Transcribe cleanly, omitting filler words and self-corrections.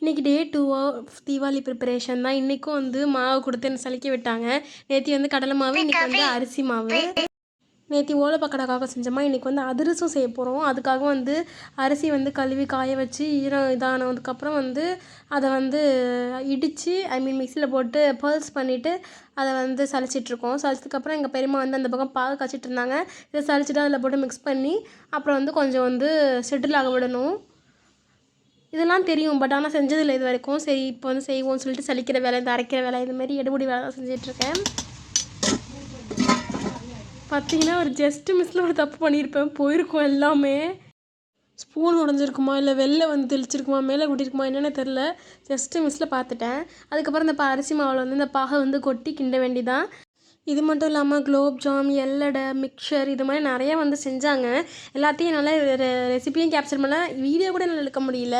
இன்றைக்கி டே 2 தீபாவளி ப்ரிப்பரேஷன் தான். இன்றைக்கும் வந்து மாவு கொடுத்து என்ன சலிக்க விட்டாங்க. நேற்று வந்து கடலை மாவு, இன்றைக்கி வந்து அரிசி மாவு. நேற்று ஓலை பக்கோடாக்காக செஞ்சோமா, இன்றைக்கி வந்து அதிரசம் செய்ய போகிறோம். அதுக்காக வந்து அரிசி வந்து கழுவி காய வச்சு ஈரம் இதானதுக்கப்புறம் வந்து அதை வந்து இடித்து மிக்சியில் போட்டு பல்ஸ் பண்ணிவிட்டு அதை வந்து சலிச்சிட்ருக்கோம். சலிச்சதுக்கப்புறம் எங்கள் பெரியம்மா வந்து அந்த பக்கம் பாகு காய்ச்சிட்டு இருந்தாங்க. இதை சலிச்சிட்டு அதில் போட்டு மிக்ஸ் பண்ணி அப்புறம் வந்து கொஞ்சம் வந்து செட்டில் ஆக விடணும். இதெல்லாம் தெரியும், பட் ஆனால் செஞ்சதில்லை இது வரைக்கும். சரி இப்போ வந்து செய்வோம்னு சொல்லிட்டு சலிக்கிற வேலை, இந்த அரைக்கிற வேலை, இதுமாரி எடுபடி வேலை தான் செஞ்சிட்ருக்கேன். பார்த்தீங்கன்னா ஒரு ஜஸ்ட்டு மிஸ்ஸில் ஒரு தப்பு பண்ணியிருப்பேன், போயிருக்கோம் எல்லாமே. ஸ்பூன் உடஞ்சிருக்குமா இல்லை வெளில வந்து தெளிச்சிருக்குமா மேலே கொட்டியிருக்குமா என்னென்னு தெரில. ஜஸ்ட்டு மிஸ்ஸில் பார்த்துட்டேன். அதுக்கப்புறம் இந்த அரிசி மாவில் வந்து இந்த பாகை வந்து கொட்டி கிண்ட வேண்டிதான். இது மட்டும் இல்லாமல் குலோப் ஜாம், எல்லடை, மிக்சர் இது மாதிரி நிறையா வந்து செஞ்சாங்க. எல்லாத்தையும் என்னால் ரெசிபியும் கேப்சர் பண்ண, வீடியோ கூட என்னால் எடுக்க முடியல.